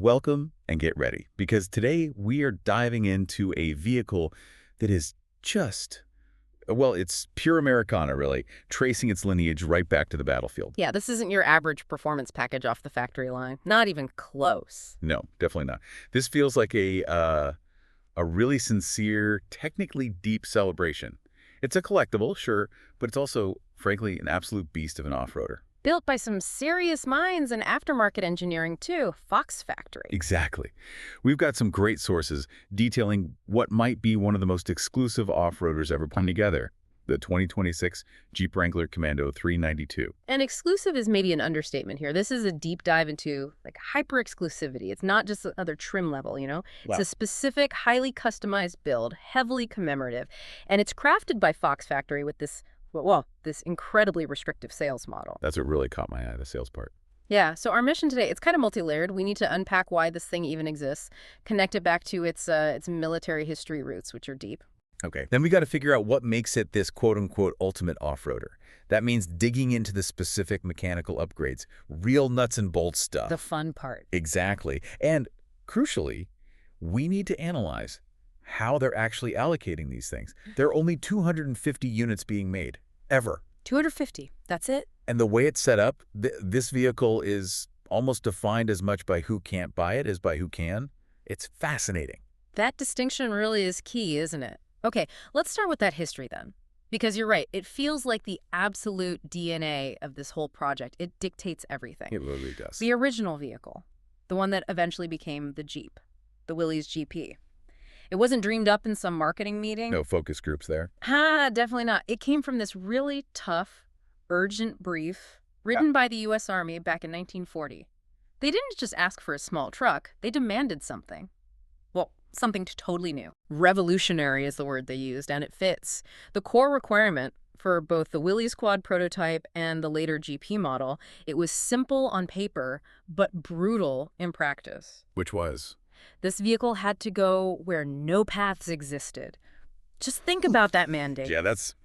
welcome and get ready, because today we are diving into a vehicle that is just, well, it's pure Americana, really, tracing its lineage right back to the battlefield. Yeah, this isn't your average performance package off the factory line. Not even close. No, definitely not. This feels like a really sincere, technically deep celebration. It's a collectible, sure, but it's also, frankly, an absolute beast of an off-roader. Built by some serious minds in aftermarket engineering, too. Fox Factory. Exactly. We've got some great sources detailing what might be one of the most exclusive off-roaders ever put together, the 2026 Jeep Wrangler Commando 392. And exclusive is maybe an understatement here. This is a deep dive into hyper-exclusivity. It's not just another trim level, you know? Wow. It's a specific, highly customized build, heavily commemorative. And it's crafted by Fox Factory with this incredibly restrictive sales model. That's what really caught my eye, the sales part. Yeah, so our mission today, it's kind of multi-layered. We need to unpack why this thing even exists, connect it back to its military history roots, which are deep. Okay. Then we got to figure out what makes it this quote-unquote ultimate off-roader. That means digging into the specific mechanical upgrades, real nuts and bolts stuff. The fun part. Exactly. And crucially, we need to analyze how they're actually allocating these things. There are only 250 units being made, ever. 250, that's it? And the way it's set up, this vehicle is almost defined as much by who can't buy it as by who can. It's fascinating. That distinction really is key, isn't it? Okay, let's start with that history then. Because you're right, it feels like the absolute DNA of this whole project. It dictates everything. It really does. The original vehicle, the one that eventually became the Jeep, the Willys GP. It wasn't dreamed up in some marketing meeting. No focus groups there. Definitely not. It came from this really tough, urgent brief written by the U.S. Army back in 1940. They didn't just ask for a small truck. They demanded something. Well, something totally new. Revolutionary is the word they used, and it fits. The core requirement for both the Willys Quad prototype and the later GP model, it was simple on paper, but brutal in practice. Which was? This vehicle had to go where no paths existed. Just think about that mandate. Yeah, that's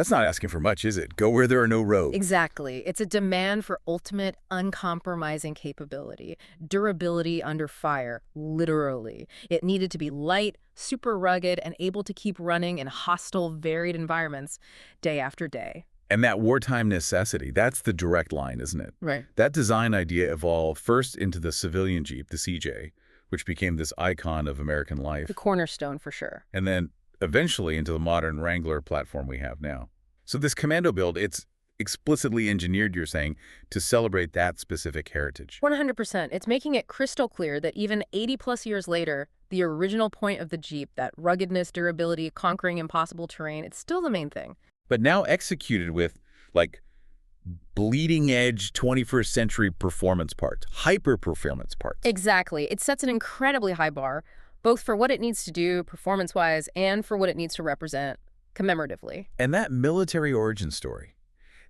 not asking for much, is it? Go where there are no roads. Exactly. It's a demand for ultimate, uncompromising capability, durability under fire, literally. It needed to be light, super rugged, and able to keep running in hostile, varied environments day after day. And that wartime necessity, that's the direct line, isn't it? Right. That design idea evolved first into the civilian Jeep, the CJ, which became this icon of American life. The cornerstone, for sure. And then eventually into the modern Wrangler platform we have now. So this Commando build, it's explicitly engineered, you're saying, to celebrate that specific heritage. 100%. It's making it crystal clear that even 80-plus years later, the original point of the Jeep, that ruggedness, durability, conquering impossible terrain, it's still the main thing. But now executed with, bleeding-edge 21st century performance parts, hyper-performance parts. Exactly. It sets an incredibly high bar, both for what it needs to do performance-wise and for what it needs to represent commemoratively. And that military origin story,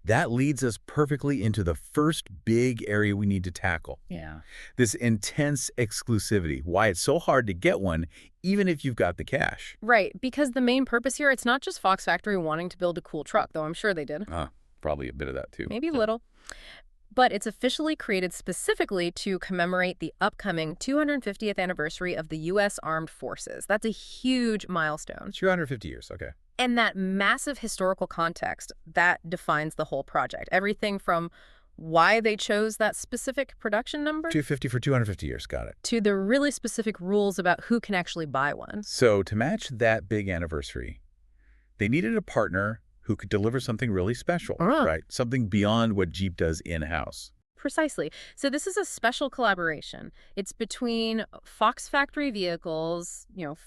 that leads us perfectly into the first big area we need to tackle. Yeah. This intense exclusivity, why it's so hard to get one, even if you've got the cash. Right, because the main purpose here, it's not just Fox Factory wanting to build a cool truck, though I'm sure they did. Probably a bit of that, too. Maybe a little. But it's officially created specifically to commemorate the upcoming 250th anniversary of the U.S. Armed Forces. That's a huge milestone. 250 years, okay. And that massive historical context, that defines the whole project. Everything from why they chose that specific production number 250 for 250 years, got it. to the really specific rules about who can actually buy one. So to match that big anniversary, they needed a partner who could deliver something really special, right? Something beyond what Jeep does in-house. Precisely. So this is a special collaboration. It's between Fox Factory vehicles,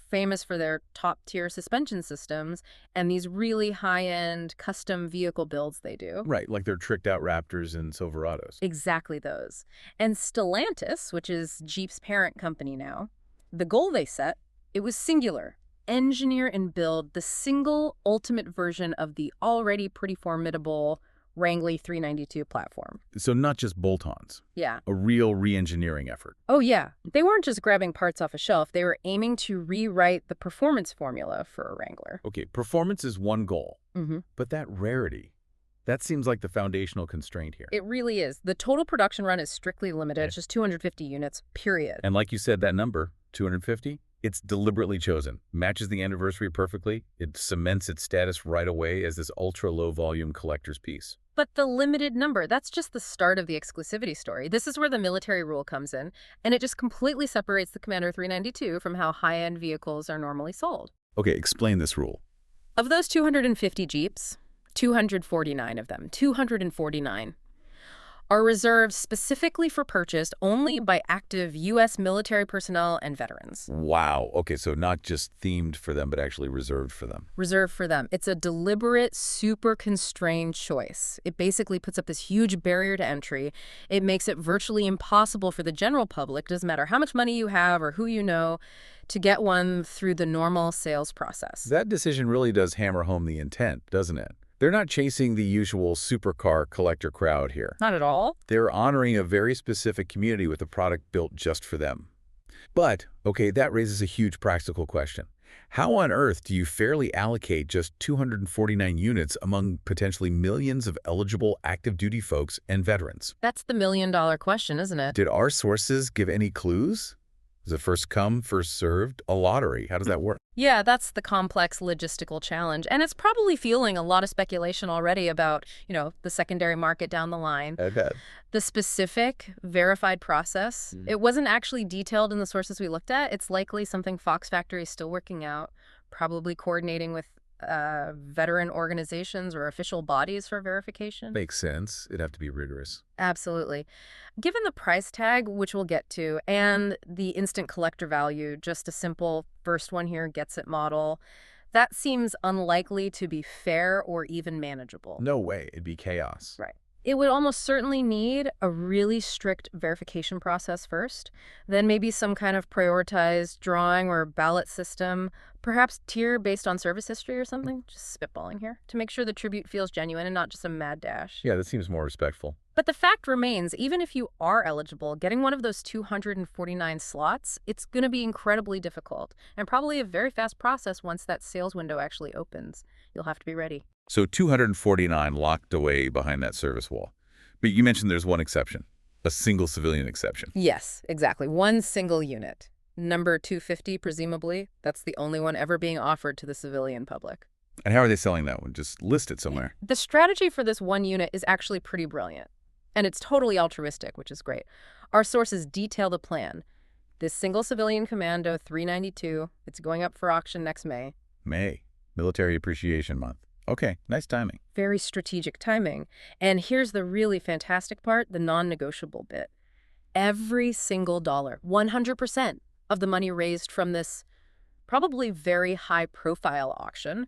famous for their top-tier suspension systems, and these really high-end custom vehicle builds they do. Right, like their tricked-out Raptors and Silverados. Exactly those. And Stellantis, which is Jeep's parent company now, the goal they set, it was singular. Engineer and build the single ultimate version of the already pretty formidable Wrangler 392 platform. So not just bolt-ons. Yeah. A real re-engineering effort. Oh, yeah. They weren't just grabbing parts off a shelf. They were aiming to rewrite the performance formula for a Wrangler. Okay, performance is one goal, Mm-hmm. but that rarity, That seems like the foundational constraint here. It really is. The total production run is strictly limited. Yeah. It's just 250 units, period. And like you said, that number, 250, it's deliberately chosen. Matches the anniversary perfectly. It cements its status right away as this ultra-low volume collector's piece. But the limited number, that's just the start of the exclusivity story. This is where the military rule comes in, and it just completely separates the Commando 392 from how high-end vehicles are normally sold. Okay, explain this rule. Of those 250 Jeeps, 249 of them, 249, are reserved specifically for purchase only by active U.S. military personnel and veterans. Wow. Okay, so not just themed for them, but actually reserved for them. Reserved for them. It's a deliberate, super constrained choice. It basically puts up this huge barrier to entry. It makes it virtually impossible for the general public, doesn't matter how much money you have or who you know, to get one through the normal sales process. That decision really does hammer home the intent, doesn't it? They're not chasing the usual supercar collector crowd here. Not at all. They're honoring a very specific community with a product built just for them. But, okay, that raises a huge practical question. How on earth do you fairly allocate just 249 units among potentially millions of eligible active duty folks and veterans? That's the million-dollar question, isn't it? Did our sources give any clues? Is it first come, first served? A lottery? How does that work? Yeah, that's the complex logistical challenge. And it's probably fueling a lot of speculation already about, the secondary market down the line. Okay. The specific verified process, it wasn't actually detailed in the sources we looked at. It's likely something Fox Factory is still working out, probably coordinating with veteran organizations or official bodies for verification. Makes sense. It'd have to be rigorous. Absolutely. Given the price tag, which we'll get to, and the instant collector value, just a simple first one here gets it model, that seems unlikely to be fair or even manageable. No way. It'd be chaos. Right. It would almost certainly need a really strict verification process first, then maybe some kind of prioritized drawing or ballot system, perhaps tier based on service history or something, just spitballing here, to make sure the tribute feels genuine and not just a mad dash. Yeah, that seems more respectful. But the fact remains, even if you are eligible, getting one of those 249 slots, it's going to be incredibly difficult and probably a very fast process once that sales window actually opens. You'll have to be ready. So 249 locked away behind that service wall. But you mentioned there's one exception, a single civilian exception. Yes, exactly. One single unit. Number 250, presumably. That's the only one ever being offered to the civilian public. And how are they selling that one? Just list it somewhere. The strategy for this one unit is actually pretty brilliant. And it's totally altruistic, which is great. Our sources detail the plan. This single civilian Commando 392, it's going up for auction next May. May. Military Appreciation Month. Okay, nice timing. Very strategic timing. And here's the really fantastic part, the non-negotiable bit. Every single dollar, 100% of the money raised from this probably very high-profile auction,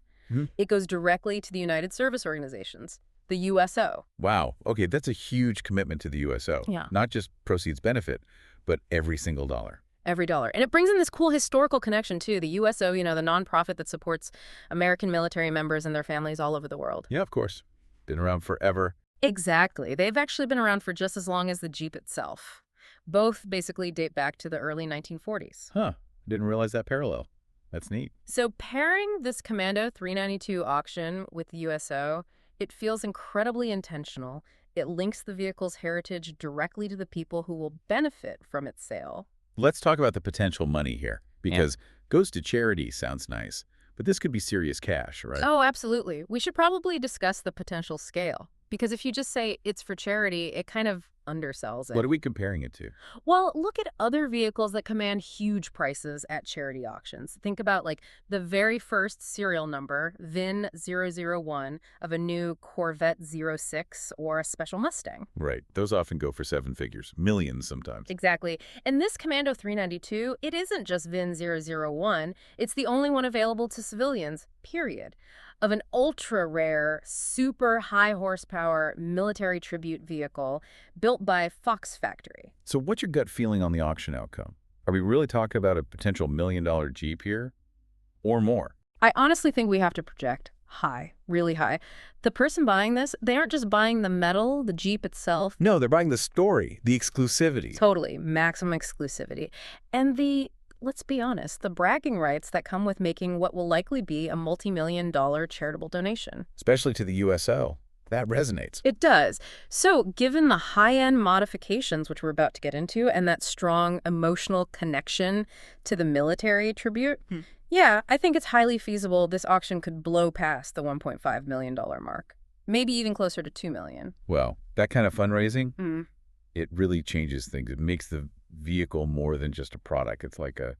it goes directly to the United Service Organizations, the USO. Wow. Okay, that's a huge commitment to the USO. Yeah. Not just proceeds benefit, but every single dollar. Every dollar. And it brings in this cool historical connection, too. The USO, the nonprofit that supports American military members and their families all over the world. Yeah, of course. Been around forever. Exactly. They've actually been around for just as long as the Jeep itself. Both basically date back to the early 1940s. Huh. Didn't realize that parallel. That's neat. So pairing this Commando 392 auction with the USO, it feels incredibly intentional. It links the vehicle's heritage directly to the people who will benefit from its sale. Let's talk about the potential money here, because goes to charity sounds nice, but this could be serious cash, right? Oh, absolutely. We should probably discuss the potential scale, because if you just say it's for charity, it kind of undersells it. What are we comparing it to? Well, look at other vehicles that command huge prices at charity auctions. Think about the very first serial number, VIN 001, of a new Corvette 06 or a Special Mustang. Right. Those often go for seven figures, millions sometimes. Exactly. And this Commando 392, it isn't just VIN 001. It's the only one available to civilians, period. Of an ultra-rare, super high-horsepower military tribute vehicle built by Fox Factory. So what's your gut feeling on the auction outcome? Are we really talking about a potential million-dollar Jeep here? Or more? I honestly think we have to project high, really high. The person buying this, they aren't just buying the metal, the Jeep itself. No, they're buying the story, the exclusivity. Totally. Maximum exclusivity. And let's be honest, the bragging rights that come with making what will likely be a multi-million-dollar charitable donation. Especially to the USO. That resonates. It does. So, given the high-end modifications, which we're about to get into, and that strong emotional connection to the military tribute, yeah, I think it's highly feasible this auction could blow past the $1.5 million mark. Maybe even closer to $2 million. Well, that kind of fundraising, Mm. it really changes things. It makes the vehicle more than just a product. It's like a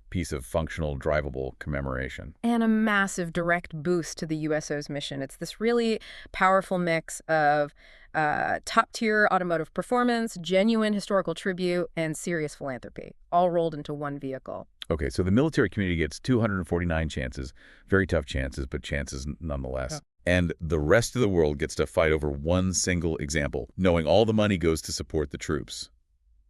piece of functional, drivable commemoration. And a massive direct boost to the USO's mission. It's this really powerful mix of top-tier automotive performance, genuine historical tribute, and serious philanthropy, all rolled into one vehicle. Okay, so the military community gets 249 chances, very tough chances, but chances nonetheless. Yeah. And the rest of the world gets to fight over one single example, knowing all the money goes to support the troops.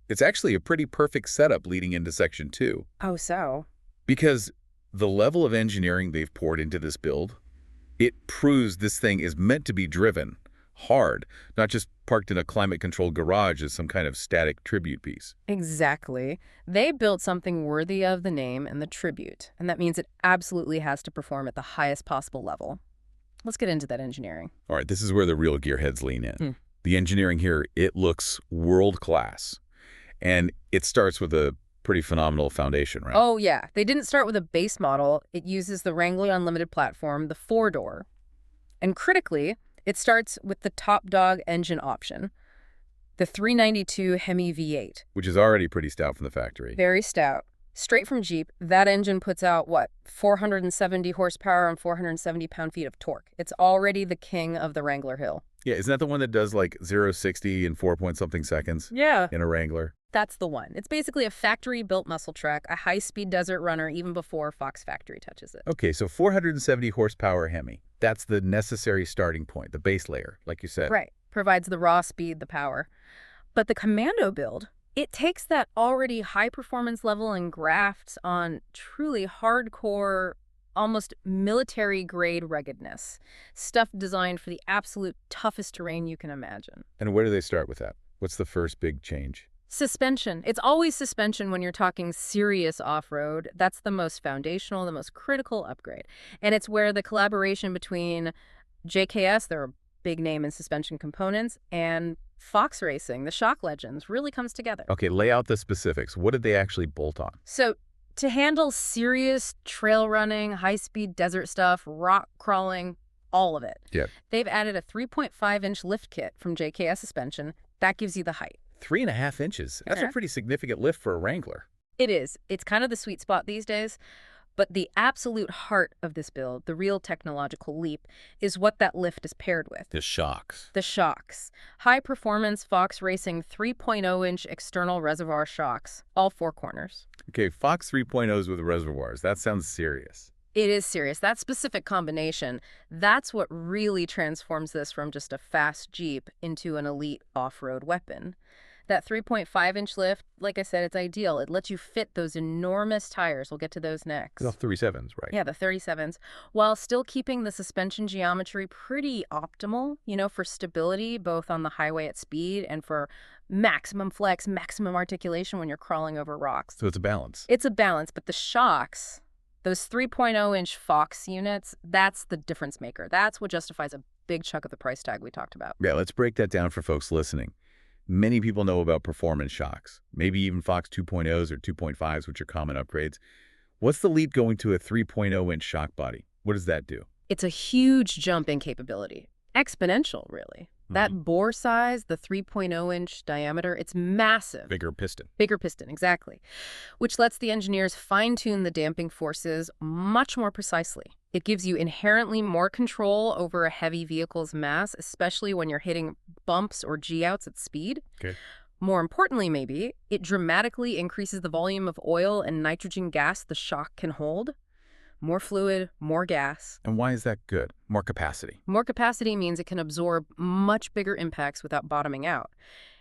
It's actually a pretty perfect setup leading into Section 2. Oh, so? Because the level of engineering they've poured into this build, it proves this thing is meant to be driven hard, not just parked in a climate-controlled garage as some kind of static tribute piece. Exactly. They built something worthy of the name and the tribute, and that means it absolutely has to perform at the highest possible level. Let's get into that engineering. All right, this is where the real gearheads lean in. Hmm. The engineering here, it looks world-class. And it starts with a pretty phenomenal foundation, right? Oh, yeah. They didn't start with a base model. It uses the Wrangler Unlimited platform, the four-door. And critically, it starts with the top dog engine option, the 392 Hemi V8. Which is already pretty stout from the factory. Very stout. Straight from Jeep, that engine puts out, 470 horsepower and 470 pound-feet of torque. It's already the king of the Wrangler Hill. Yeah, isn't that the one that does like 0-60 in 4-point-something seconds? Yeah. In a Wrangler? That's the one. It's basically a factory-built muscle truck, a high-speed desert runner even before Fox Factory touches it. Okay, so 470 horsepower Hemi. That's the necessary starting point, the base layer, like you said. Right. Provides the raw speed, the power. But the Commando build, it takes that already high-performance level and grafts on truly hardcore, almost military-grade ruggedness. Stuff designed for the absolute toughest terrain you can imagine. And where do they start with that? What's the first big change? Suspension. It's always suspension when you're talking serious off-road. That's the most foundational, the most critical upgrade. And it's where the collaboration between JKS, they're a big name in suspension components, and Fox Racing, the shock legends, really comes together. Okay, lay out the specifics. What did they actually bolt on? So to handle serious trail running, high-speed desert stuff, rock crawling, all of it, they've added a 3.5-inch lift kit from JKS suspension. That gives you the height. 3.5 inches. That's a pretty significant lift for a Wrangler. It is. It's kind of the sweet spot these days. But the absolute heart of this build, the real technological leap, is what that lift is paired with. The shocks. The shocks. High-performance Fox Racing 3.0-inch external reservoir shocks, all four corners. Okay, Fox 3.0s with reservoirs. That sounds serious. It is serious. That specific combination, that's what really transforms this from just a fast Jeep into an elite off-road weapon. That 3.5-inch lift, like I said, it's ideal. It lets you fit those enormous tires. We'll get to those next. The 37s, right? Yeah, the 37s, while still keeping the suspension geometry pretty optimal, for stability, both on the highway at speed and for maximum flex, maximum articulation when you're crawling over rocks. So it's a balance. It's a balance, but the shocks, those 3.0-inch Fox units, that's the difference maker. That's what justifies a big chunk of the price tag we talked about. Yeah, let's break that down for folks listening. Many people know about performance shocks, maybe even Fox 2.0s or 2.5s, which are common upgrades. What's the leap going to a 3.0-inch shock body? What does that do? It's a huge jump in capability. Exponential, really. That bore size, the 3.0-inch diameter, it's massive. Bigger piston. Bigger piston, exactly. Which lets the engineers fine-tune the damping forces much more precisely. It gives you inherently more control over a heavy vehicle's mass, especially when you're hitting bumps or G-outs at speed. Okay. More importantly, maybe, it dramatically increases the volume of oil and nitrogen gas the shock can hold. More fluid, more gas. And why is that good? More capacity. More capacity means it can absorb much bigger impacts without bottoming out.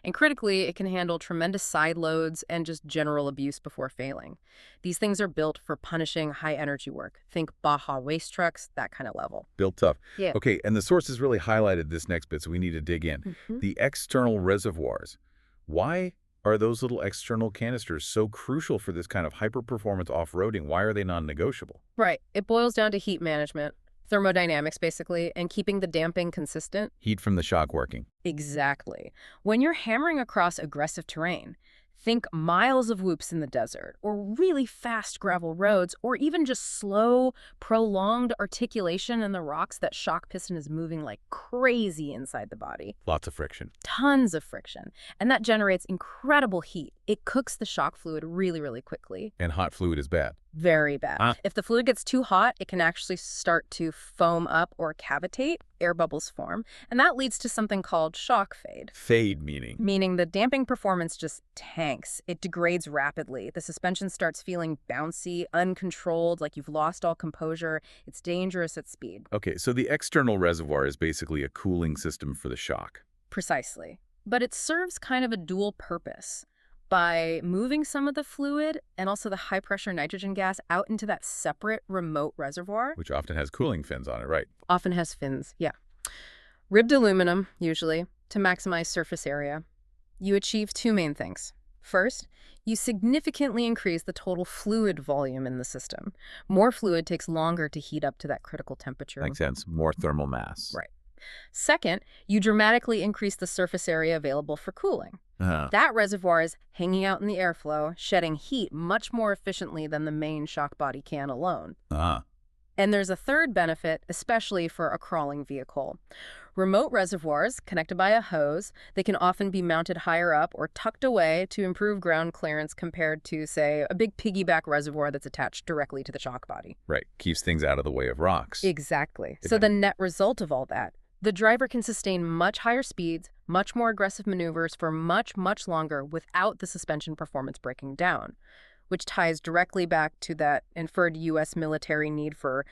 And critically, it can handle tremendous side loads and just general abuse before failing. These things are built for punishing high-energy work. Think Baja waste trucks, that kind of level. Built tough. Yeah. Okay, and the sources really highlighted this next bit, so we need to dig in. The external reservoirs. Why are those little external canisters so crucial for this kind of hyper-performance off-roading? Why are they non-negotiable? Right. It boils down to heat management. Thermodynamics, basically, and keeping the damping consistent. Heat from the shock working. Exactly. When you're hammering across aggressive terrain, think miles of whoops in the desert, or really fast gravel roads, or even just slow, prolonged articulation in the rocks. That shock piston is moving like crazy inside the body. Lots of friction. Tons of friction. And that generates incredible heat. It cooks the shock fluid really, really quickly. And hot fluid is bad. Very bad. If the fluid gets too hot, it can actually start to foam up or cavitate, air bubbles form, and that leads to something called shock fade. Fade meaning? Meaning the damping performance just tanks. It degrades rapidly. The suspension starts feeling bouncy, uncontrolled, like you've lost all composure. It's dangerous at speed. Okay, so the external reservoir is basically a cooling system for the shock. Precisely. But it serves kind of a dual purpose. By moving some of the fluid and also the high-pressure nitrogen gas out into that separate remote reservoir. Which often has cooling fins on it, right? Often has fins, yeah. Ribbed aluminum, usually, to maximize surface area. You achieve two main things. First, you significantly increase the total fluid volume in the system. More fluid takes longer to heat up to that critical temperature. Makes sense. More thermal mass. Right. Second, you dramatically increase the surface area available for cooling. That reservoir is hanging out in the airflow, shedding heat much more efficiently than the main shock body can alone. And there's a third benefit, especially for a crawling vehicle. Remote reservoirs, connected by a hose, they can often be mounted higher up or tucked away to improve ground clearance compared to, say, a big piggyback reservoir that's attached directly to the shock body. Right. Keeps things out of the way of rocks. Exactly. So the net result of all that, the driver can sustain much higher speeds, much more aggressive maneuvers for much, much longer without the suspension performance breaking down, which ties directly back to that inferred U.S. military need for,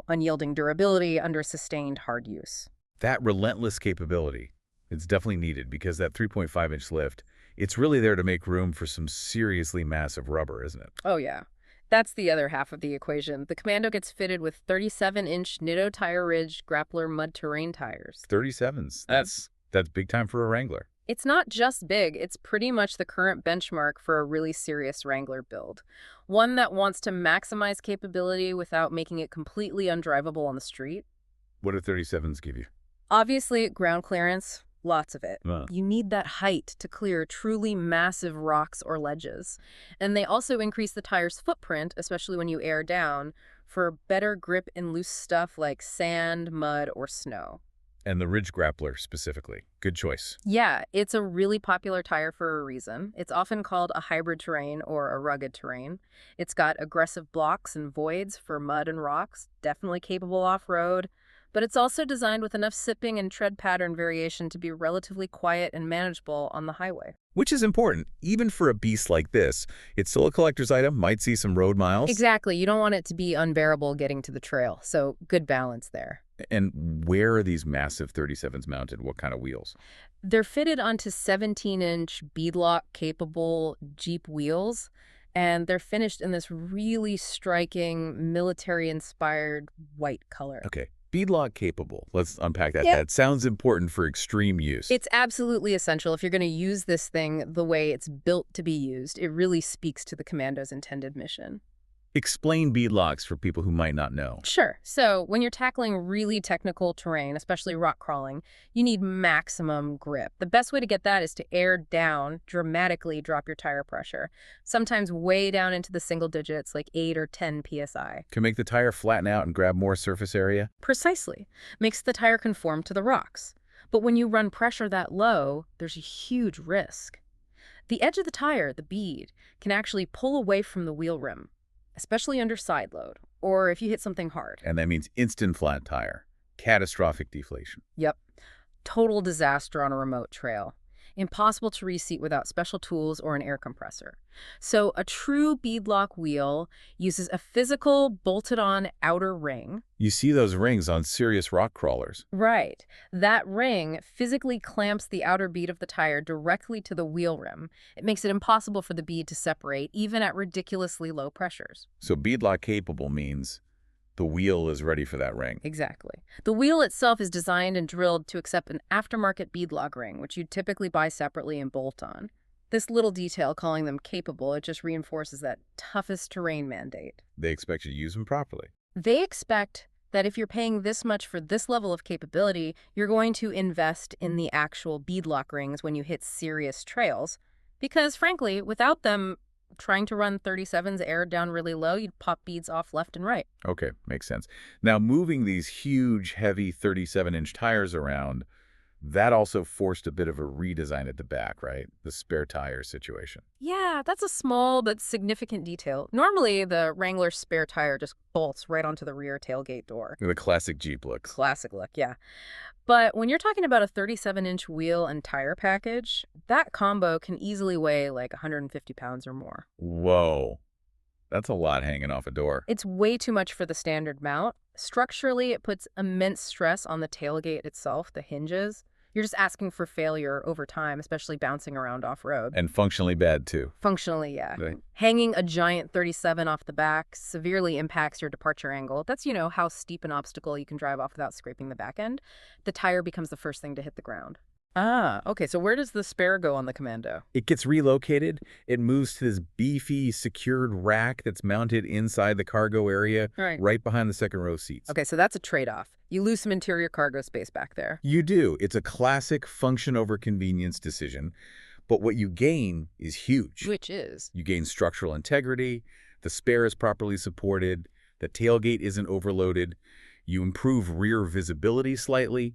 unyielding durability under sustained hard use. That relentless capability, it's definitely needed because that 3.5-inch lift, it's really there to make room for some seriously massive rubber, isn't it? Oh, yeah. That's the other half of the equation. The Commando gets fitted with 37-inch Nitto tire ridge grappler mud terrain tires. 37s. That's big time for a Wrangler. It's not just big. It's pretty much the current benchmark for a really serious Wrangler build. One that wants to maximize capability without making it completely undrivable on the street. What do 37s give you? Obviously, ground clearance. Lots of it. You need that height to clear truly massive rocks or ledges. And they also increase the tire's footprint, especially when you air down, for better grip in loose stuff like sand, mud, or snow. And the Ridge Grappler specifically. Good choice. Yeah, it's a really popular tire for a reason. It's often called a hybrid terrain or a rugged terrain. It's got aggressive blocks and voids for mud and rocks, definitely capable off-road. But it's also designed with enough sipping and tread pattern variation to be relatively quiet and manageable on the highway. Which is important, even for a beast like this. It's still a collector's item, might see some road miles. Exactly. You don't want it to be unbearable getting to the trail, so good balance there. And where are these massive 37s mounted? What kind of wheels? They're fitted onto 17-inch beadlock-capable Jeep wheels, and they're finished in this really striking military-inspired white color. Okay. Beadlock capable. Let's unpack that. Yep. That sounds important for extreme use. It's absolutely essential if you're going to use this thing the way it's built to be used. It really speaks to the Commando's intended mission. Explain beadlocks for people who might not know. Sure. So when you're tackling really technical terrain, especially rock crawling, you need maximum grip. The best way to get that is to air down, dramatically drop your tire pressure, sometimes way down into the single digits, like 8 or 10 psi. Can make the tire flatten out and grab more surface area? Precisely. Makes the tire conform to the rocks. But when you run pressure that low, there's a huge risk. The edge of the tire, the bead, can actually pull away from the wheel rim, especially under side load, or if you hit something hard. And that means instant flat tire. Catastrophic deflation. Yep. Total disaster on a remote trail. Impossible to reseat without special tools or an air compressor. So a true beadlock wheel uses a physical, bolted-on outer ring. You see those rings on serious rock crawlers. Right. That ring physically clamps the outer bead of the tire directly to the wheel rim. It makes it impossible for the bead to separate, even at ridiculously low pressures. So beadlock capable means the wheel is ready for that ring. Exactly. The wheel itself is designed and drilled to accept an aftermarket beadlock ring, which you'd typically buy separately and bolt on. This little detail, calling them capable, it just reinforces that toughest terrain mandate. They expect you to use them properly. They expect that if you're paying this much for this level of capability, you're going to invest in the actual beadlock rings when you hit serious trails. Because frankly, without them, trying to run 37's aired down really low, you'd pop beads off left and right. Okay, makes sense. Now, moving these huge, heavy 37-inch tires around, that also forced a bit of a redesign at the back, right? The spare tire situation. Yeah, that's a small but significant detail. Normally, the Wrangler spare tire just bolts right onto the rear tailgate door. The classic Jeep look. Classic look, yeah. But when you're talking about a 37-inch wheel and tire package, that combo can easily weigh like 150 pounds or more. Whoa. That's a lot hanging off a door. It's way too much for the standard mount. Structurally, it puts immense stress on the tailgate itself, the hinges. You're just asking for failure over time, especially bouncing around off-road. And functionally bad, too. Functionally, yeah. Right. Hanging a giant 37 off the back severely impacts your departure angle. That's, how steep an obstacle you can drive off without scraping the back end. The tire becomes the first thing to hit the ground. Ah, okay. So where does the spare go on the Commando? It gets relocated. It moves to this beefy, secured rack that's mounted inside the cargo area, right behind the second row seats. Okay, so that's a trade-off. You lose some interior cargo space back there. You do. It's a classic function over convenience decision. But what you gain is huge. Which is? You gain structural integrity. The spare is properly supported. The tailgate isn't overloaded. You improve rear visibility slightly.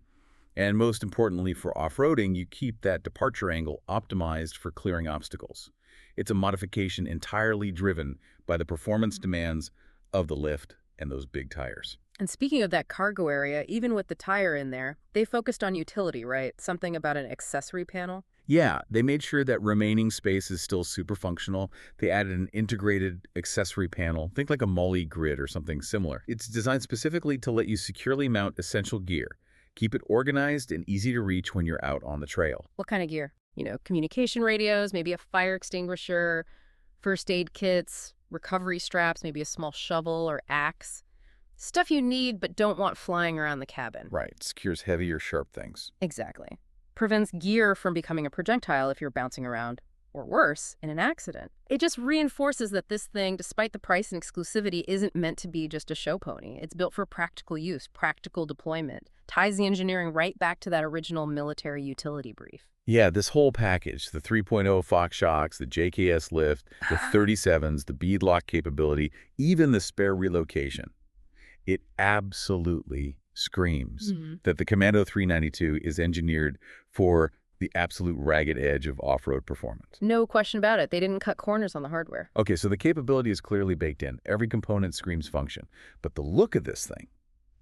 And most importantly, for off-roading, you keep that departure angle optimized for clearing obstacles. It's a modification entirely driven by the performance demands of the lift and those big tires. And speaking of that cargo area, even with the tire in there, they focused on utility, right? Something about an accessory panel? Yeah, they made sure that remaining space is still super functional. They added an integrated accessory panel. Think like a MOLLE grid or something similar. It's designed specifically to let you securely mount essential gear. Keep it organized and easy to reach when you're out on the trail. What kind of gear? Communication radios, maybe a fire extinguisher, first aid kits, recovery straps, maybe a small shovel or axe. Stuff you need but don't want flying around the cabin. Right, secures heavy or sharp things. Exactly. Prevents gear from becoming a projectile if you're bouncing around, or worse, in an accident. It just reinforces that this thing, despite the price and exclusivity, isn't meant to be just a show pony. It's built for practical use, practical deployment. Ties the engineering right back to that original military utility brief. Yeah, this whole package, the 3.0 Fox shocks, the JKS lift, the 37s, the beadlock capability, even the spare relocation, it absolutely screams that the Commando 392 is engineered for the absolute ragged edge of off-road performance. No question about it. They didn't cut corners on the hardware. Okay, so the capability is clearly baked in. Every component screams function. But the look of this thing,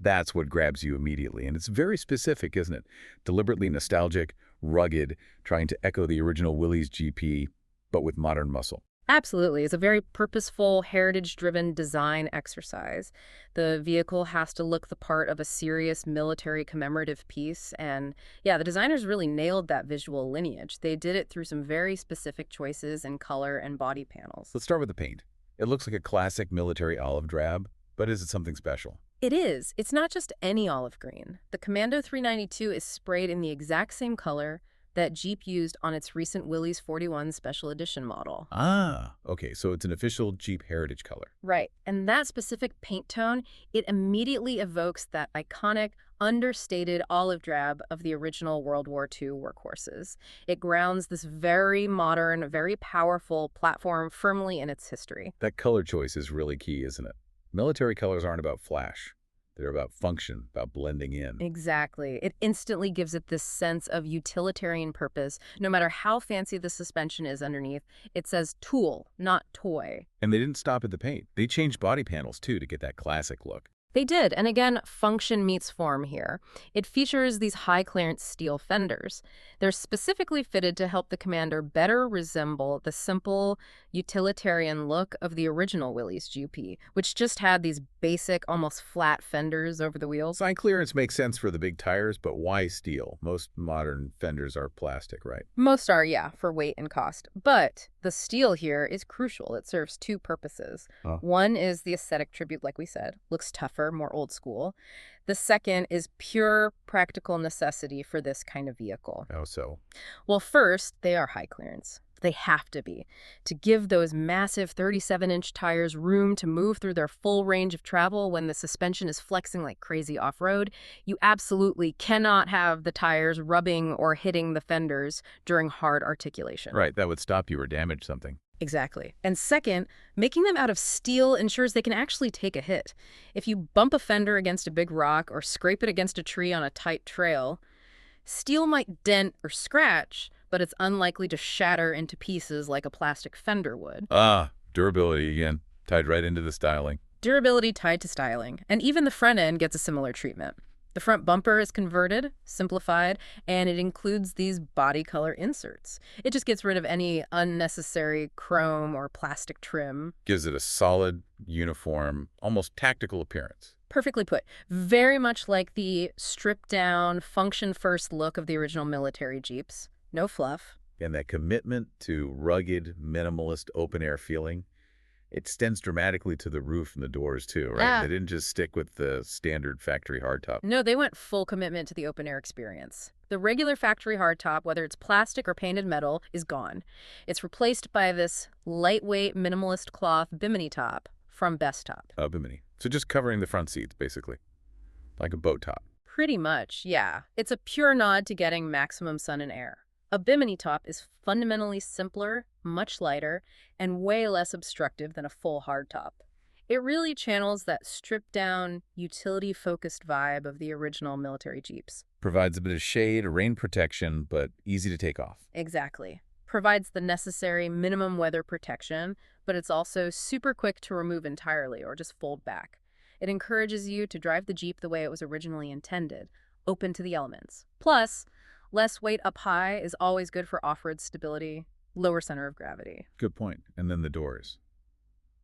that's what grabs you immediately. And it's very specific, isn't it? Deliberately nostalgic, rugged, trying to echo the original Willys GP, but with modern muscle. Absolutely. It's a very purposeful, heritage-driven design exercise. The vehicle has to look the part of a serious military commemorative piece. And yeah, the designers really nailed that visual lineage. They did it through some very specific choices in color and body panels. Let's start with the paint. It looks like a classic military olive drab, but is it something special? It is. It's not just any olive green. The Commando 392 is sprayed in the exact same color that Jeep used on its recent Willys 41 Special Edition model. Ah, okay, so it's an official Jeep heritage color. Right, and that specific paint tone, it immediately evokes that iconic, understated olive drab of the original World War II workhorses. It grounds this very modern, very powerful platform firmly in its history. That color choice is really key, isn't it? Military colors aren't about flash. They're about function, about blending in. Exactly. It instantly gives it this sense of utilitarian purpose. No matter how fancy the suspension is underneath, it says tool, not toy. And they didn't stop at the paint. They changed body panels, too, to get that classic look. They did, and again, function meets form here. It features these high-clearance steel fenders. They're specifically fitted to help the Commander better resemble the simple, utilitarian look of the original Willys GP, which just had these basic, almost flat fenders over the wheels. Side clearance makes sense for the big tires, but why steel? Most modern fenders are plastic, right? Most are, yeah, for weight and cost. But the steel here is crucial. It serves two purposes. One is the aesthetic tribute, like we said. Looks tougher, more old school. The second is pure practical necessity for this kind of vehicle. How so? Well, first, they are high clearance. They have to be, to give those massive 37-inch tires room to move through their full range of travel when the suspension is flexing like crazy off-road. You absolutely cannot have the tires rubbing or hitting the fenders during hard articulation. Right, that would stop you or damage something. Exactly. And second, making them out of steel ensures they can actually take a hit. If you bump a fender against a big rock or scrape it against a tree on a tight trail, steel might dent or scratch, but it's unlikely to shatter into pieces like a plastic fender would. Ah, durability again, tied right into the styling. Durability tied to styling, and even the front end gets a similar treatment. The front bumper is converted, simplified, and it includes these body color inserts. It just gets rid of any unnecessary chrome or plastic trim. Gives it a solid, uniform, almost tactical appearance. Perfectly put. Very much like the stripped-down, function-first look of the original military Jeeps. No fluff. And that commitment to rugged, minimalist, open-air feeling, it extends dramatically to the roof and the doors, too, right? Yeah. They didn't just stick with the standard factory hardtop. No, they went full commitment to the open-air experience. The regular factory hardtop, whether it's plastic or painted metal, is gone. It's replaced by this lightweight, minimalist cloth bimini top from Best Top. Bimini. So just covering the front seats, basically, like a boat top. Pretty much, yeah. It's a pure nod to getting maximum sun and air. A bimini top is fundamentally simpler, much lighter, and way less obstructive than a full hardtop. It really channels that stripped-down, utility-focused vibe of the original military Jeeps. Provides a bit of shade, rain protection, but easy to take off. Exactly. Provides the necessary minimum weather protection, but it's also super quick to remove entirely or just fold back. It encourages you to drive the Jeep the way it was originally intended, open to the elements. Plus, less weight up high is always good for off-road stability, lower center of gravity. Good point. And then the doors.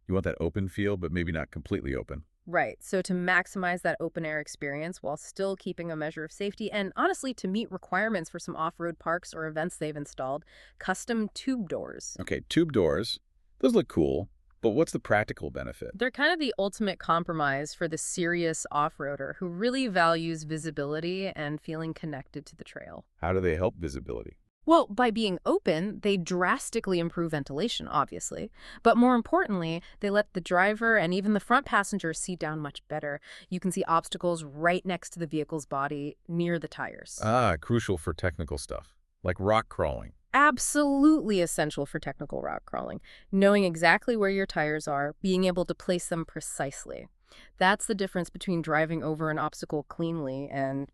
You want that open feel, but maybe not completely open. Right, so to maximize that open-air experience while still keeping a measure of safety and, honestly, to meet requirements for some off-road parks or events they've installed, custom tube doors. Okay, tube doors. Those look cool, but what's the practical benefit? They're kind of the ultimate compromise for the serious off-roader who really values visibility and feeling connected to the trail. How do they help visibility? Well, by being open, they drastically improve ventilation, obviously. But more importantly, they let the driver and even the front passenger see down much better. You can see obstacles right next to the vehicle's body, near the tires. Ah, crucial for technical stuff, like rock crawling. Absolutely essential for technical rock crawling. Knowing exactly where your tires are, being able to place them precisely. That's the difference between driving over an obstacle cleanly and,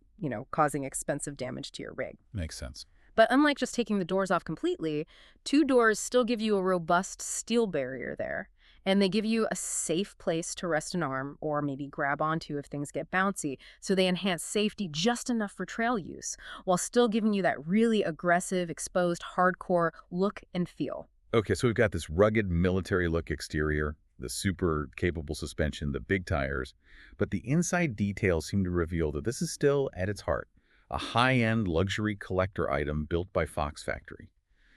causing expensive damage to your rig. Makes sense. But unlike just taking the doors off completely, two doors still give you a robust steel barrier there. And they give you a safe place to rest an arm or maybe grab onto if things get bouncy. So they enhance safety just enough for trail use, while still giving you that really aggressive, exposed, hardcore look and feel. Okay, so we've got this rugged military look exterior, the super capable suspension, the big tires, but the inside details seem to reveal that this is still, at its heart, a high-end luxury collector item built by Fox Factory.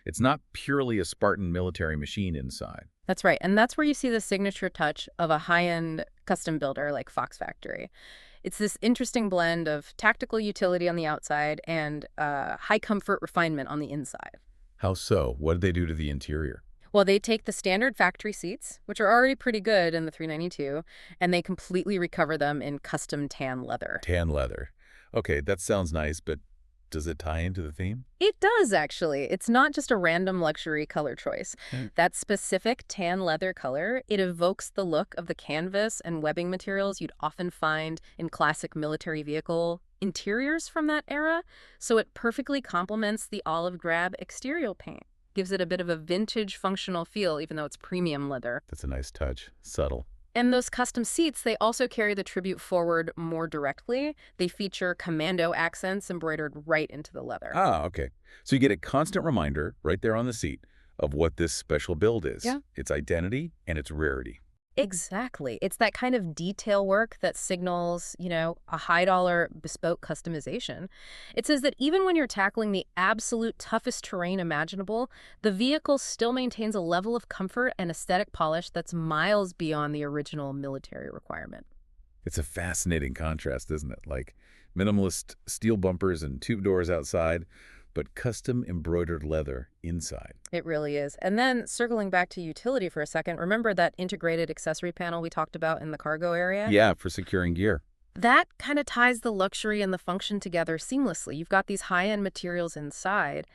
It's not purely a Spartan military machine inside. That's right, and that's where you see the signature touch of a high-end custom builder like Fox Factory. It's this interesting blend of tactical utility on the outside and high comfort refinement on the inside. How so? What did they do to the interior? Well, they take the standard factory seats, which are already pretty good in the 392, and they completely recover them in custom tan leather. Tan leather. Okay, that sounds nice, but does it tie into the theme? It does, actually. It's not just a random luxury color choice. That specific tan leather color, it evokes the look of the canvas and webbing materials you'd often find in classic military vehicle interiors from that era, so it perfectly complements the olive drab exterior paint. Gives it a bit of a vintage functional feel, even though it's premium leather. That's a nice touch. Subtle. And those custom seats, they also carry the tribute forward more directly. They feature commando accents embroidered right into the leather. Ah, okay. So you get a constant reminder right there on the seat of what this special build is. Yeah. Its identity and its rarity. Exactly. It's that kind of detail work that signals, a high-dollar bespoke customization. It says that even when you're tackling the absolute toughest terrain imaginable, the vehicle still maintains a level of comfort and aesthetic polish that's miles beyond the original military requirement. It's a fascinating contrast, isn't it? Like minimalist steel bumpers and tube doors outside, but custom embroidered leather inside. It really is. And then circling back to utility for a second, remember that integrated accessory panel we talked about in the cargo area? Yeah, for securing gear. That kind of ties the luxury and the function together seamlessly. You've got these high-end materials inside,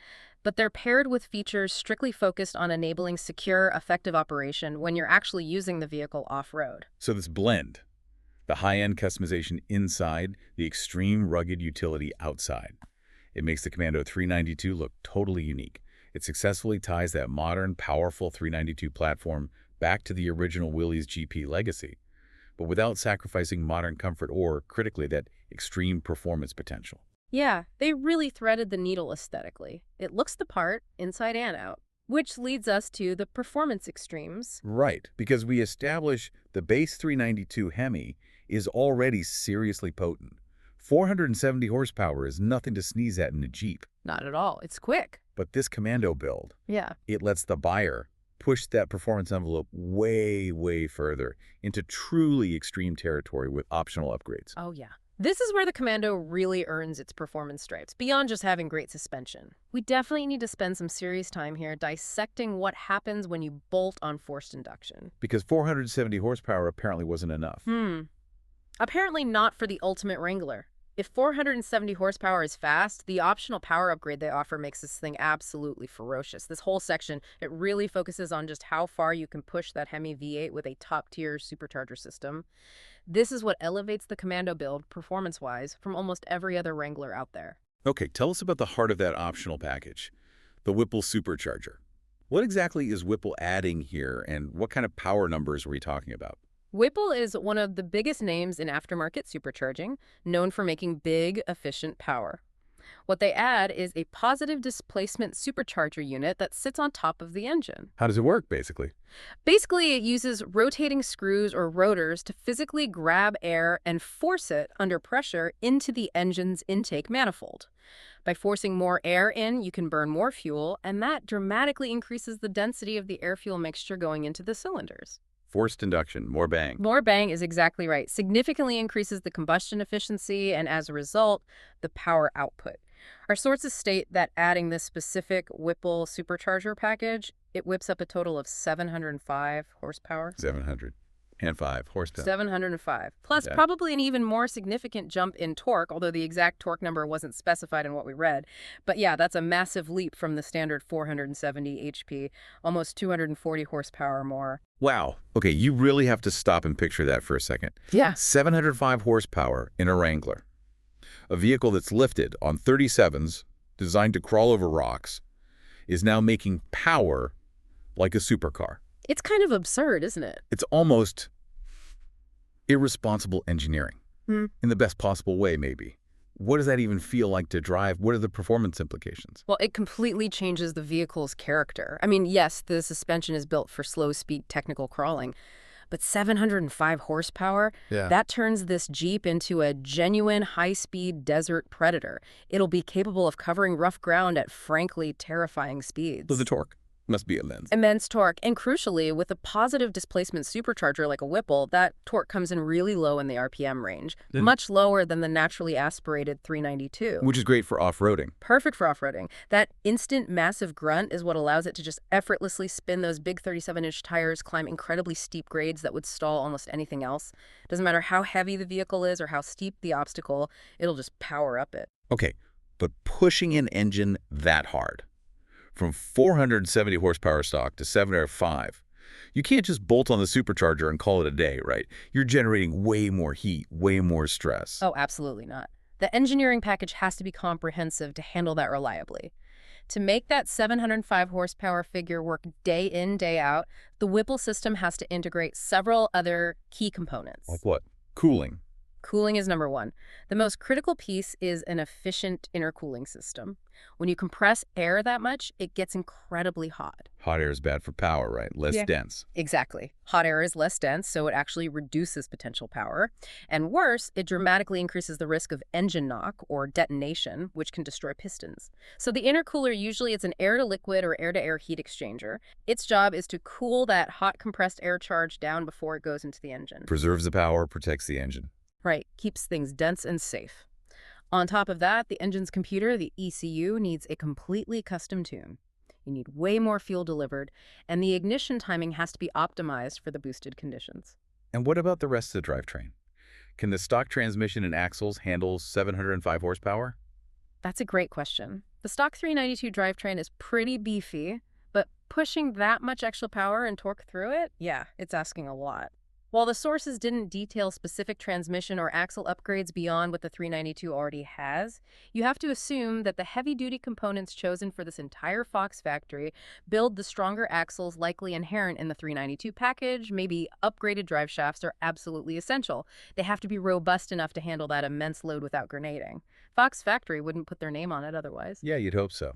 but they're paired with features strictly focused on enabling secure, effective operation when you're actually using the vehicle off-road. So this blend, the high-end customization inside, the extreme rugged utility outside, it makes the Commando 392 look totally unique. It successfully ties that modern, powerful 392 platform back to the original Willys GP legacy, but without sacrificing modern comfort or, critically, that extreme performance potential. Yeah, they really threaded the needle aesthetically. It looks the part, inside and out. Which leads us to the performance extremes. Right, because we establish the base 392 Hemi is already seriously potent. 470 horsepower is nothing to sneeze at in a Jeep. Not at all. It's quick. But this Commando build, Yeah. it lets the buyer push that performance envelope way, way further into truly extreme territory with optional upgrades. Oh, yeah. This is where the Commando really earns its performance stripes, beyond just having great suspension. We definitely need to spend some serious time here dissecting what happens when you bolt on forced induction. Because 470 horsepower apparently wasn't enough. Apparently not for the ultimate Wrangler. If 470 horsepower is fast, the optional power upgrade they offer makes this thing absolutely ferocious. This whole section, it really focuses on just how far you can push that Hemi V8 with a top-tier supercharger system. This is what elevates the Commando build, performance-wise, from almost every other Wrangler out there. Okay, tell us about the heart of that optional package, the Whipple supercharger. What exactly is Whipple adding here, and what kind of power numbers are we talking about? Whipple is one of the biggest names in aftermarket supercharging, known for making big, efficient power. What they add is a positive displacement supercharger unit that sits on top of the engine. How does it work, basically? Basically, it uses rotating screws or rotors to physically grab air and force it under pressure into the engine's intake manifold. By forcing more air in, you can burn more fuel, and that dramatically increases the density of the air-fuel mixture going into the cylinders. Forced induction, more bang. More bang is exactly right. Significantly increases the combustion efficiency and, as a result, the power output. Our sources state that adding this specific Whipple supercharger package, it whips up a total of 705 horsepower. 705 horsepower. 705. Plus Yeah. probably an even more significant jump in torque, although the exact torque number wasn't specified in what we read. But yeah, that's a massive leap from the standard 470 HP, almost 240 horsepower more. Wow. Okay, you really have to stop and picture that for a second. Yeah. 705 horsepower in a Wrangler. A vehicle that's lifted on 37s, designed to crawl over rocks, is now making power like a supercar. It's kind of absurd, isn't it? It's almost irresponsible engineering. In the best possible way, maybe. What does that even feel like to drive? What are the performance implications? Well, it completely changes the vehicle's character. I mean, yes, the suspension is built for slow-speed technical crawling, but 705 horsepower, that turns this Jeep into a genuine high-speed desert predator. It'll be capable of covering rough ground at frankly terrifying speeds. So the torque must be immense. Immense torque, and crucially, with a positive displacement supercharger like a Whipple, that torque comes in really low in the RPM range, much lower than the naturally aspirated 392. Which is great for off-roading. Perfect for off-roading. That instant massive grunt is what allows it to just effortlessly spin those big 37-inch tires, climb incredibly steep grades that would stall almost anything else. Doesn't matter how heavy the vehicle is or how steep the obstacle, it'll just power up it. Okay, but pushing an engine that hard, from 470 horsepower stock to 705, you can't just bolt on the supercharger and call it a day, right? You're generating way more heat, way more stress. Oh, absolutely not. The engineering package has to be comprehensive to handle that reliably. To make that 705 horsepower figure work day in, day out, the Whipple system has to integrate several other key components. Like what? Cooling. Cooling is number one. The most critical piece is an efficient intercooling system. When you compress air that much, it gets incredibly hot. Hot air is bad for power, right? Less dense. Exactly. Hot air is less dense, so it actually reduces potential power. And worse, it dramatically increases the risk of engine knock or detonation, which can destroy pistons. So the intercooler usually is an air-to-liquid or air-to-air heat exchanger. Its job is to cool that hot compressed air charge down before it goes into the engine. Preserves the power, protects the engine. Right, keeps things dense and safe. On top of that, the engine's computer, the ECU, needs a completely custom tune. You need way more fuel delivered, and the ignition timing has to be optimized for the boosted conditions. And what about the rest of the drivetrain? Can the stock transmission and axles handle 705 horsepower? That's a great question. The stock 392 drivetrain is pretty beefy, but pushing that much extra power and torque through it, yeah, it's asking a lot. While the sources didn't detail specific transmission or axle upgrades beyond what the 392 already has, you have to assume that the heavy-duty components chosen for this entire Fox factory build the stronger axles likely inherent in the 392 package. Maybe upgraded drive shafts are absolutely essential. They have to be robust enough to handle that immense load without grenading. Fox factory wouldn't put their name on it otherwise. Yeah, you'd hope so.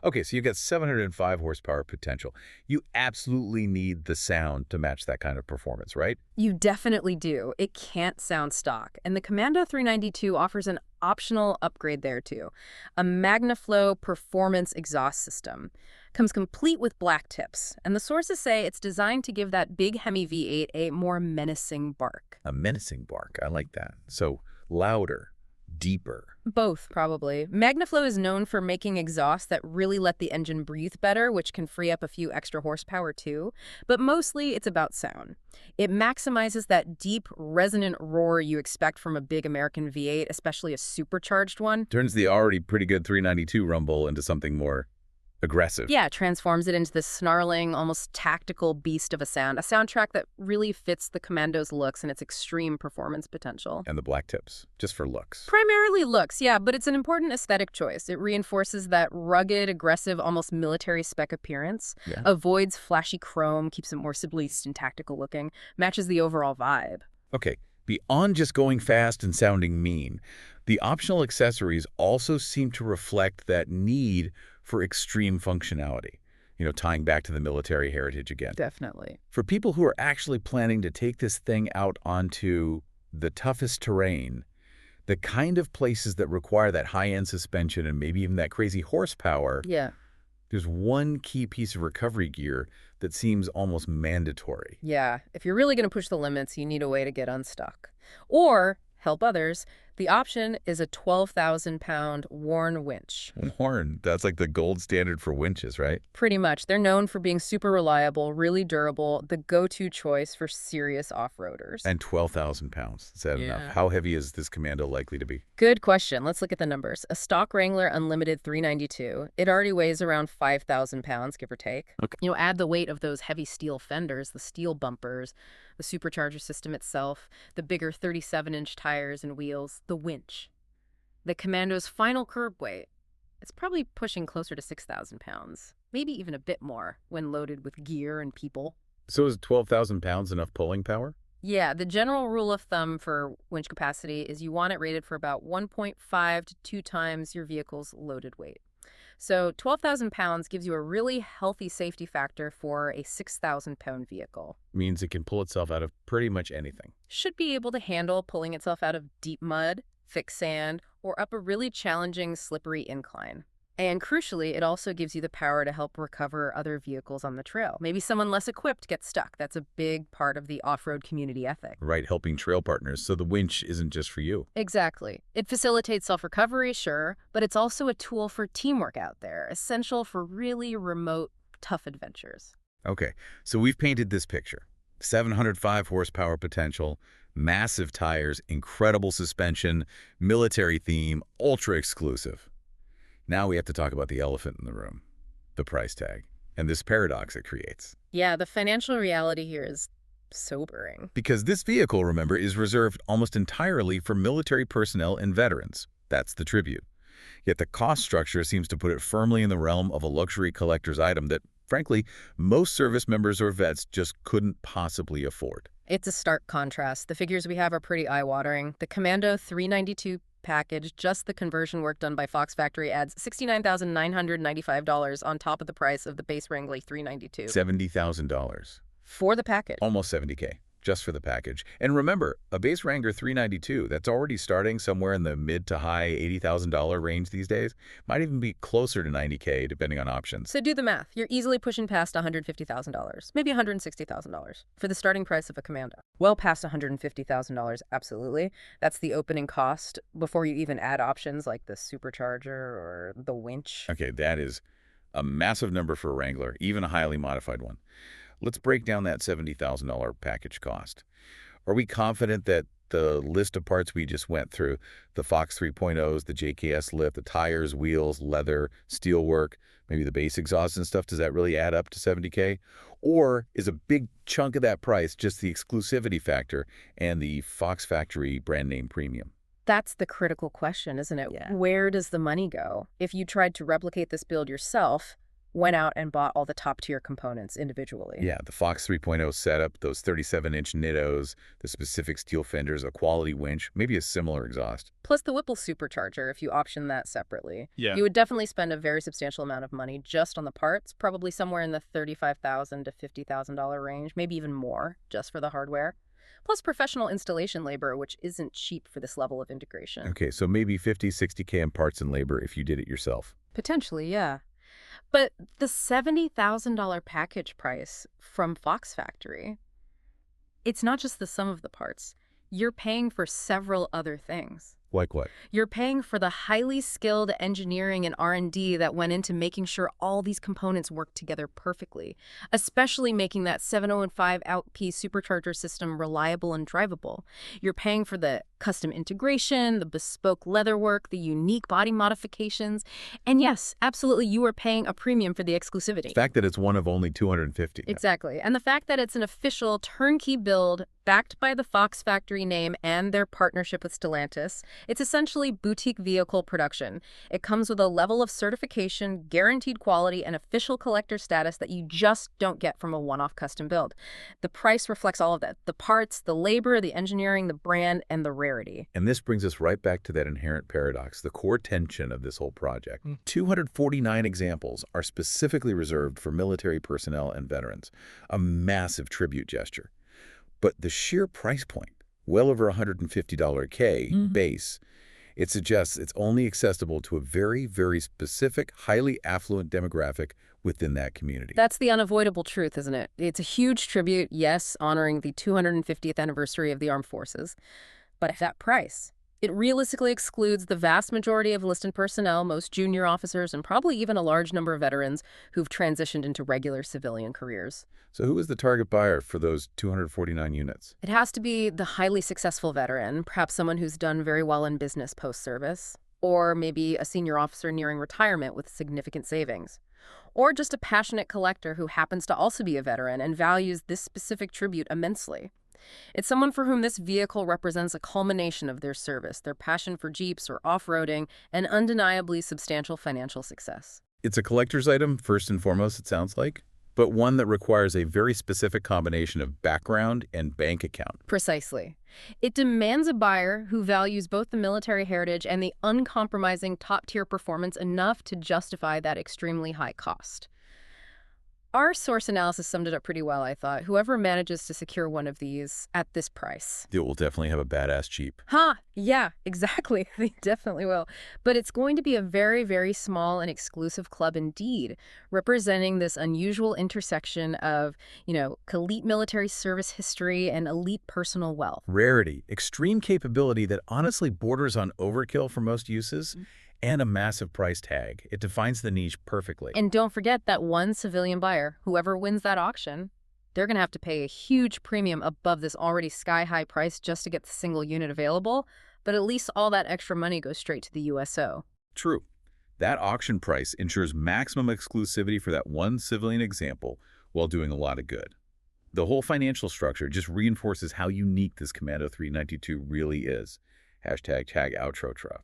Okay, so you've got 705 horsepower potential. You absolutely need the sound to match that kind of performance, right? You definitely do. It can't sound stock. And the Commando 392 offers an optional upgrade there too. A MagnaFlow performance exhaust system. Comes complete with black tips. And the sources say it's designed to give that big Hemi V8 a more menacing bark. A menacing bark. I like that. So louder, deeper. Both, probably. MagnaFlow is known for making exhausts that really let the engine breathe better, which can free up a few extra horsepower too. But mostly, it's about sound. It maximizes that deep, resonant roar you expect from a big American V8, especially a supercharged one. Turns the already pretty good 392 rumble into something more aggressive. Yeah, transforms it into this snarling, almost tactical beast of a soundtrack that really fits the Commando's looks and its extreme performance potential. And the black tips, just for looks. Primarily looks, yeah, but it's an important aesthetic choice. It reinforces that rugged, aggressive, almost military spec appearance, avoids flashy chrome, keeps it more civilized and tactical looking, matches the overall vibe. Okay, beyond just going fast and sounding mean, the optional accessories also seem to reflect that need for extreme functionality, tying back to the military heritage again. Definitely. For people who are actually planning to take this thing out onto the toughest terrain, the kind of places that require that high-end suspension and maybe even that crazy horsepower, there's one key piece of recovery gear that seems almost mandatory. Yeah, if you're really going to push the limits, you need a way to get unstuck. Or help others. The option is a 12,000-pound Warn winch. Warn, that's like the gold standard for winches, right? Pretty much. They're known for being super reliable, really durable, the go-to choice for serious off-roaders. And 12,000 pounds. Is that enough? How heavy is this Commando likely to be? Good question. Let's look at the numbers. A stock Wrangler Unlimited 392. It already weighs around 5,000 pounds, give or take. Okay. Add the weight of those heavy steel fenders, the steel bumpers, the supercharger system itself, the bigger 37-inch tires and wheels, the winch. The Commando's final curb weight, it's probably pushing closer to 6,000 pounds, maybe even a bit more when loaded with gear and people. So is 12,000 pounds enough pulling power? Yeah, the general rule of thumb for winch capacity is you want it rated for about 1.5 to 2 times your vehicle's loaded weight. So 12,000 pounds gives you a really healthy safety factor for a 6,000-pound vehicle. Means it can pull itself out of pretty much anything. Should be able to handle pulling itself out of deep mud, thick sand, or up a really challenging, slippery incline. And crucially, it also gives you the power to help recover other vehicles on the trail. Maybe someone less equipped gets stuck. That's a big part of the off-road community ethic. Right, helping trail partners, so the winch isn't just for you. Exactly. It facilitates self-recovery, sure, but it's also a tool for teamwork out there, essential for really remote, tough adventures. Okay, so we've painted this picture. 705 horsepower potential, massive tires, incredible suspension, military theme, ultra exclusive. Now we have to talk about the elephant in the room, the price tag, and this paradox it creates. Yeah, the financial reality here is sobering. Because this vehicle, remember, is reserved almost entirely for military personnel and veterans. That's the tribute. Yet the cost structure seems to put it firmly in the realm of a luxury collector's item that, frankly, most service members or vets just couldn't possibly afford. It's a stark contrast. The figures we have are pretty eye-watering. The Commando 392 package, just the conversion work done by Fox Factory, adds $69,995 on top of the price of the base Wrangler 392. $70,000. For the package. Almost $70K. just for the package. And remember, a base Wrangler 392 that's already starting somewhere in the mid to high $80,000 range these days might even be closer to $90K depending on options. So do the math. You're easily pushing past $150,000, maybe $160,000 for the starting price of a Commando. Well past $150,000, absolutely. That's the opening cost before you even add options like the supercharger or the winch. Okay, that is a massive number for a Wrangler, even a highly modified one. Let's break down that $70,000 package cost. Are we confident that the list of parts we just went through, the Fox 3.0s, the JKS lift, the tires, wheels, leather, steelwork, maybe the base exhaust and stuff, does that really add up to $70K? Or is a big chunk of that price just the exclusivity factor and the Fox Factory brand name premium? That's the critical question, isn't it? Yeah. Where does the money go? If you tried to replicate this build yourself, went out and bought all the top-tier components individually. Yeah, the Fox 3.0 setup, those 37-inch Nittos, the specific steel fenders, a quality winch, maybe a similar exhaust. Plus the Whipple supercharger if you option that separately. Yeah. You would definitely spend a very substantial amount of money just on the parts, probably somewhere in the $35,000 to $50,000 range, maybe even more just for the hardware. Plus professional installation labor, which isn't cheap for this level of integration. Okay, so maybe 50, 60K in parts and labor if you did it yourself. Potentially, yeah. But the $70,000 package price from Fox Factory, it's not just the sum of the parts. You're paying for several other things. Like what? You're paying for the highly skilled engineering and R&D that went into making sure all these components work together perfectly, especially making that 7015 outpiece supercharger system reliable and drivable. You're paying for the custom integration, the bespoke leatherwork, the unique body modifications, and yes, absolutely, you are paying a premium for the exclusivity. The fact that it's one of only 250. Exactly. And the fact that it's an official turnkey build backed by the Fox Factory name and their partnership with Stellantis, it's essentially boutique vehicle production. It comes with a level of certification, guaranteed quality, and official collector status that you just don't get from a one-off custom build. The price reflects all of that. The parts, the labor, the engineering, the brand, and the rarity. And this brings us right back to that inherent paradox, the core tension of this whole project. 249 examples are specifically reserved for military personnel and veterans, a massive tribute gesture. But the sheer price point, well over $150K base, it suggests it's only accessible to a very, very specific, highly affluent demographic within that community. That's the unavoidable truth, isn't it? It's a huge tribute, yes, honoring the 250th anniversary of the armed forces. But at that price, it realistically excludes the vast majority of enlisted personnel, most junior officers, and probably even a large number of veterans who've transitioned into regular civilian careers. So who is the target buyer for those 249 units? It has to be the highly successful veteran, perhaps someone who's done very well in business post-service, or maybe a senior officer nearing retirement with significant savings, or just a passionate collector who happens to also be a veteran and values this specific tribute immensely. It's someone for whom this vehicle represents a culmination of their service, their passion for Jeeps or off-roading, and undeniably substantial financial success. It's a collector's item, first and foremost, it sounds like, but one that requires a very specific combination of background and bank account. Precisely. It demands a buyer who values both the military heritage and the uncompromising top-tier performance enough to justify that extremely high cost. Our source analysis summed it up pretty well, I thought. Whoever manages to secure one of these at this price. It will definitely have a badass Jeep. Yeah, exactly. They definitely will. But it's going to be a very, very small and exclusive club indeed, representing this unusual intersection of, elite military service history and elite personal wealth. Rarity, extreme capability that honestly borders on overkill for most uses, and a massive price tag. It defines the niche perfectly. And don't forget that one civilian buyer, whoever wins that auction, they're going to have to pay a huge premium above this already sky-high price just to get the single unit available, but at least all that extra money goes straight to the USO. True. That auction price ensures maximum exclusivity for that one civilian example while doing a lot of good. The whole financial structure just reinforces how unique this Commando 392 really is. #tag outro truck.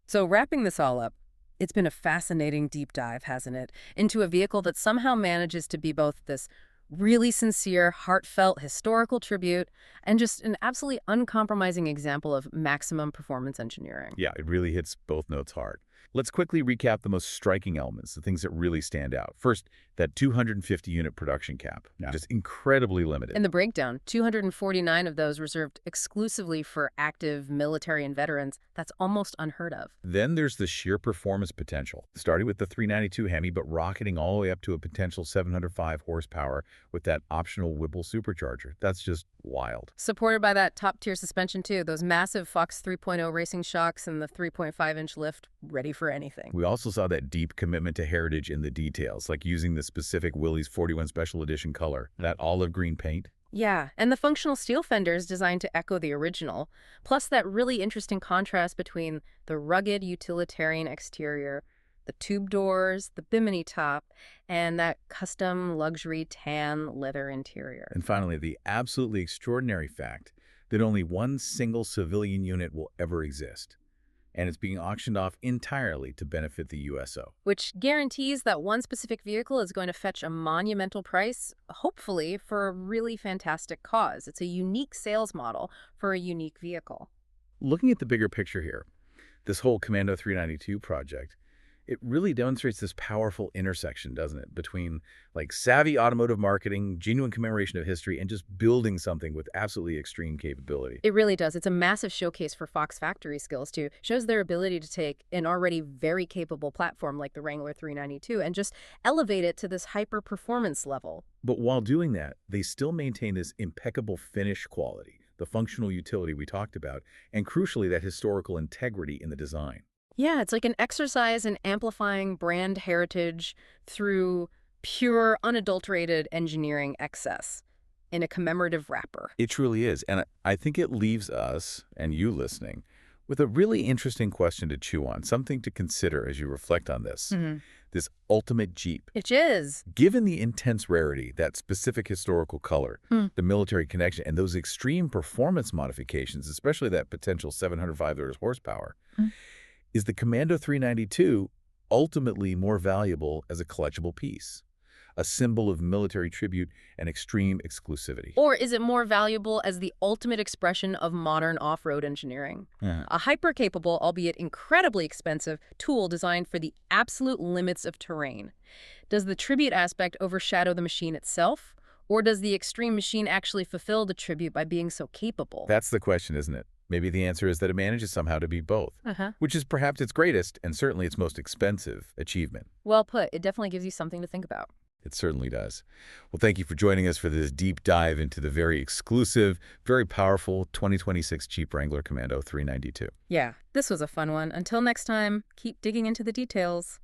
So wrapping this all up, it's been a fascinating deep dive, hasn't it, into a vehicle that somehow manages to be both this really sincere, heartfelt, historical tribute and just an absolutely uncompromising example of maximum performance engineering. Yeah, it really hits both notes hard. Let's quickly recap the most striking elements, the things that really stand out. First, that 250-unit production cap, just incredibly limited. In the breakdown, 249 of those reserved exclusively for active military and veterans. That's almost unheard of. Then there's the sheer performance potential, starting with the 392 Hemi, but rocketing all the way up to a potential 705 horsepower with that optional Whipple supercharger. That's just wild. Supported by that top-tier suspension, too. Those massive Fox 3.0 racing shocks and the 3.5-inch lift, ready for anything. We also saw that deep commitment to heritage in the details, like using the specific Willys 41 Special Edition color, that olive green paint. Yeah, and the functional steel fenders designed to echo the original, plus that really interesting contrast between the rugged utilitarian exterior, the tube doors, the bimini top, and that custom luxury tan leather interior. And finally, the absolutely extraordinary fact that only one single civilian unit will ever exist, and it's being auctioned off entirely to benefit the USO. Which guarantees that one specific vehicle is going to fetch a monumental price, hopefully for a really fantastic cause. It's a unique sales model for a unique vehicle. Looking at the bigger picture here, this whole Commando 392 project, it really demonstrates this powerful intersection, doesn't it, between like savvy automotive marketing, genuine commemoration of history, and just building something with absolutely extreme capability. It really does. It's a massive showcase for Fox factory skills, too. Shows their ability to take an already very capable platform like the Wrangler 392 and just elevate it to this hyper-performance level. But while doing that, they still maintain this impeccable finish quality, the functional utility we talked about, and crucially, that historical integrity in the design. Yeah, it's like an exercise in amplifying brand heritage through pure, unadulterated engineering excess in a commemorative wrapper. It truly is. And I think it leaves us, and you listening, with a really interesting question to chew on, something to consider as you reflect on this. This ultimate Jeep. It is. Given the intense rarity, that specific historical color, the military connection, and those extreme performance modifications, especially that potential 705 horsepower, is the Commando 392 ultimately more valuable as a collectible piece, a symbol of military tribute and extreme exclusivity? Or is it more valuable as the ultimate expression of modern off-road engineering? A hyper-capable, albeit incredibly expensive, tool designed for the absolute limits of terrain. Does the tribute aspect overshadow the machine itself? Or does the extreme machine actually fulfill the tribute by being so capable? That's the question, isn't it? Maybe the answer is that it manages somehow to be both, which is perhaps its greatest and certainly its most expensive achievement. Well put. It definitely gives you something to think about. It certainly does. Well, thank you for joining us for this deep dive into the very exclusive, very powerful 2026 Jeep Wrangler Commando 392. Yeah, this was a fun one. Until next time, keep digging into the details.